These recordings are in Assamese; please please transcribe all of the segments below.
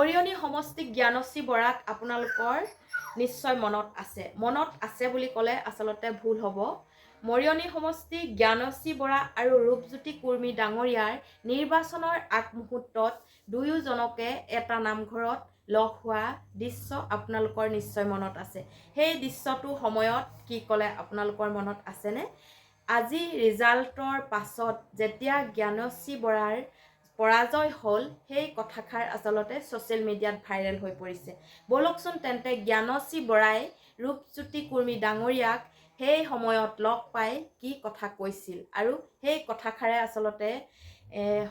মৰিয়নি সমষ্টি জ্ঞানশ্ৰী বৰাক আপোনালোকৰ নিশ্চয় মনত আছে বুলি ক'লে আচলতে ভুল হ'ব। মৰিয়নি সমষ্টি জ্ঞানশ্ৰী বৰা আৰু ৰূপজ্যোতি কুৰ্মী ডাঙৰীয়াৰ নিৰ্বাচনৰ আগমুহূৰ্তত দুয়োজনকে এটা নামঘৰত লগ হোৱা দৃশ্য আপোনালোকৰ নিশ্চয় মনত আছে। সেই দৃশ্যটো সময়ত কি ক'লে আপোনালোকৰ মনত আছেনে? আজি ৰিজাল্টৰ পাছত যেতিয়া জ্ঞানশ্ৰী বৰাৰ পৰাজয় হ'ল, সেই কথাষাৰ আচলতে ছ'চিয়েল মিডিয়াত ভাইৰেল হৈ পৰিছে। বলকচোন তেন্তে জ্ঞানশ্ৰী বৰাই ৰূপজ্যোতি কুৰ্মী ডাঙৰীয়াক সেই সময়ত লগ পাই কি কথা কৈছিল আৰু সেই কথাষাৰে আচলতে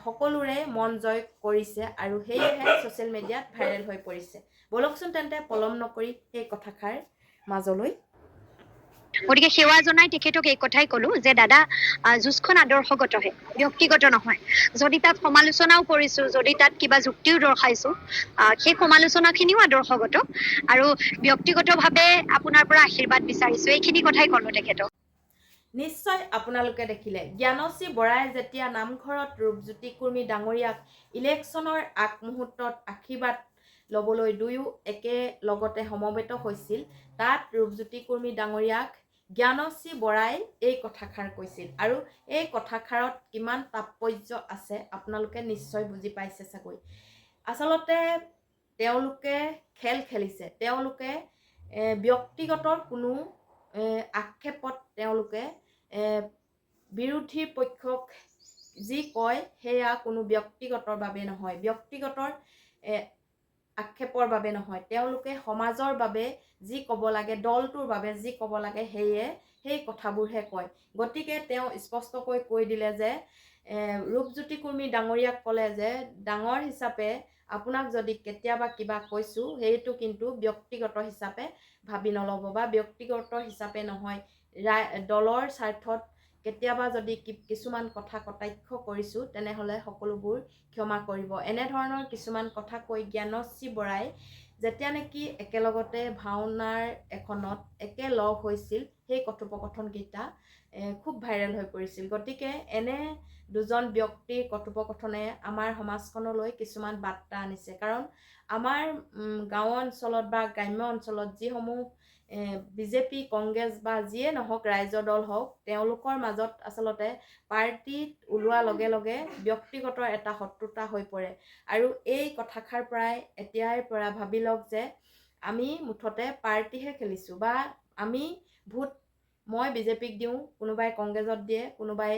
সকলোৰে মন জয় কৰিছে আৰু সেয়েহে ছ'চিয়েল মিডিয়াত ভাইৰেল হৈ পৰিছে। বলকচোন তেন্তে পলম নকৰি সেই কথাষাৰ মাজলৈ। গতিকে সেৱা জনাই তেখেতক এই কথাই ক'লো যে দাদা যুঁজখন আদৰ্শগতহে, ব্যক্তিগত নহয়। যদি তাত সমালোচনাও কৰিছো, যদি তাত কিবা যুক্তিও দৰ্শাইছো, সেই সমালোচনাখিনিও আদৰ্শগত আৰু ব্যক্তিগতভাৱে আপোনাৰ পৰা আশীৰ্বাদ বিচাৰিছো, এইখিনি কথাই ক'লো তেখেতক। নিশ্চয় আপোনালোকে দেখিলে জ্ঞানশ্ৰী বৰাই যেতিয়া নামঘৰত ৰূপজ্যোতি কুৰ্মী ডাঙৰীয়াক ইলেকশ্যনৰ আগমুহূৰ্তত আশীৰ্বাদ ল'বলৈ দুয়ো একেলগতে সমবেত হৈছিল, তাত ৰূপজ্যোতি কুৰ্মী ডাঙৰীয়াক জ্ঞানশ্ৰী বৰাই এই কথাষাৰ কৈছিল আৰু এই কথাষাৰত কিমান তাৎপৰ্য আছে আপোনালোকে নিশ্চয় বুজি পাইছে চাগৈ। আচলতে তেওঁলোকে খেল খেলিছে, তেওঁলোকে ব্যক্তিগত কোনো আক্ষেপত তেওঁলোকে বিৰোধী পক্ষক যি কয় সেয়া কোনো ব্যক্তিগতৰ বাবে নহয়, ব্যক্তিগতৰ আক্ষেপৰ বাবে নহয়, তেওঁলোকে সমাজৰ বাবে যি ক'ব লাগে, দলটোৰ বাবে যি ক'ব লাগে সেই কথাবোৰহে কয়। গতিকে তেওঁ স্পষ্টকৈ কৈ দিলে যে ৰূপজ্যোতি কুৰ্মী ডাঙৰীয়াক ক'লে যে ডাঙৰ হিচাপে আপোনাক যদি কেতিয়াবা কিবা কৈছোঁ সেইটো কিন্তু ব্যক্তিগত হিচাপে ভাবি নল'ব বা ব্যক্তিগত হিচাপে নহয়, দলৰ স্বাৰ্থত কেতিয়াবা যদি কিছুমান কথা কটাক্ষ কৰিছোঁ তেনেহ'লে সকলোবোৰ ক্ষমা কৰিব। এনেধৰণৰ কিছুমান কথা কৈ জ্ঞানশ্ৰী বৰাই যেতিয়া নেকি একেলগতে ভাওনাৰ এখনত একেলগ হৈছিল, সেই কথোপকথনকেইটা খুব ভাইৰেল হৈ পৰিছিল। গতিকে এনে দুজন ব্যক্তিৰ কথোপকথনে আমাৰ সমাজখনলৈ কিছুমান বাৰ্তা আনিছে। কাৰণ আমাৰ গাঁও অঞ্চলত বা গ্ৰাম্য অঞ্চলত যিসমূহ বিজেপি, কংগ্ৰেছ বা যিয়ে নহওক ৰাইজৰ দল হওক, তেওঁলোকৰ মাজত আচলতে পাৰ্টিত ওলোৱাৰ লগে লগে ব্যক্তিগত এটা শত্ৰুতা হৈ পৰে আৰু এই কথাষাৰ পৰাই এতিয়াৰ পৰা ভাবি লওক যে আমি মুঠতে পাৰ্টিহে খেলিছোঁ বা আমি ভোট মই বিজেপিক দিওঁ, কোনোবাই কংগ্ৰেছত দিয়ে, কোনোবাই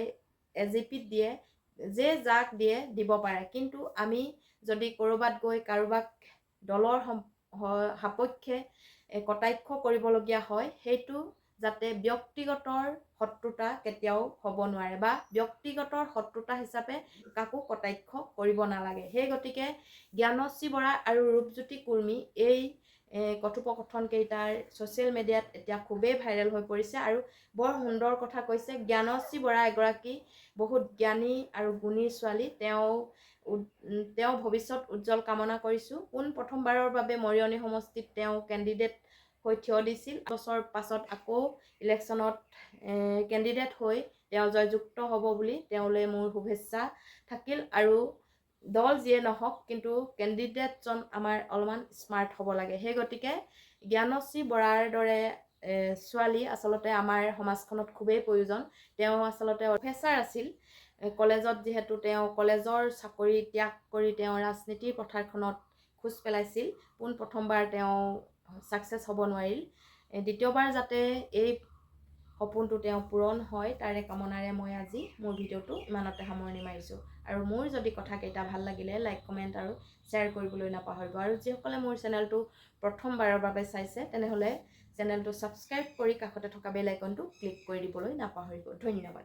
এজিপিত দিয়ে, যে যাক দিয়ে দিব পাৰে, কিন্তু আমি যদি ক'ৰবাত গৈ কাৰোবাক দলৰ সপক্ষে কটাক্ষ কৰিবলগীয়া হয়, সেইটো যাতে ব্যক্তিগতৰ শত্ৰুতা কেতিয়াও হ'ব নোৱাৰে বা ব্যক্তিগতৰ শত্ৰুতা হিচাপে কাকো কটাক্ষ কৰিব নালাগে। সেই গতিকে জ্ঞানশ্ৰী বৰা আৰু ৰূপজ্যোতি কুৰ্মী এই কথোপকথনকেইটাৰ ছ'চিয়েল মিডিয়াত এতিয়া খুবেই ভাইৰেল হৈ পৰিছে আৰু বৰ সুন্দৰ কথা কৈছে। জ্ঞানশ্ৰী বৰা এগৰাকী বহুত জ্ঞানী আৰু গুণী ছোৱালী, তেওঁ ভৱিষ্যত উজ্জ্বল কামনা কৰিছোঁ। প্ৰথমবাৰৰ বাবে মৰিয়নি সমষ্টিত তেওঁ কেণ্ডিডেট হৈ থিয় দিছিল, বছৰ পাছত আকৌ ইলেকশ্যনত কেণ্ডিডেট হৈ তেওঁ জয়যুক্ত হ'ব বুলি তেওঁলৈ মোৰ শুভেচ্ছা থাকিল আৰু দল যিয়ে নহওক কিন্তু কেণ্ডিডেটজন আমাৰ অলপমান স্মাৰ্ট হ'ব লাগে। সেই গতিকে জ্ঞানশ্ৰী বৰাৰ দৰে ছোৱালী আচলতে আমাৰ সমাজখনত খুবেই প্ৰয়োজন। তেওঁ আচলতে প্ৰফেচাৰ আছিল কলেজত, যিহেতু তেওঁ কলেজৰ চাকৰি ত্যাগ কৰি তেওঁ ৰাজনীতিৰ পথাৰখনত খোজ পেলাইছিল। প্ৰথমবাৰ তেওঁ ছাকচেছ হ'ব নোৱাৰিল, দ্বিতীয়বাৰ যাতে এই সপোনটো তেওঁ পূৰণ হয় তাৰে কামনাৰে মই আজি মোৰ ভিডিঅ'টো ইমানতে সামৰণি মাৰিছোঁ। আৰু মোৰ যদি কথাকেইটা ভাল লাগিলে লাইক, কমেণ্ট আৰু শ্বেয়াৰ কৰিবলৈ নাপাহৰিব। আৰু যিসকলে মোৰ চেনেলটো প্ৰথমবাৰৰ বাবে চাইছে তেনেহ'লে চেনেলটো ছাবস্ক্ৰাইব কৰি কাষতে থকা বেল আইকনটো ক্লিক কৰি দিবলৈ নাপাহৰিব। ধন্যবাদ।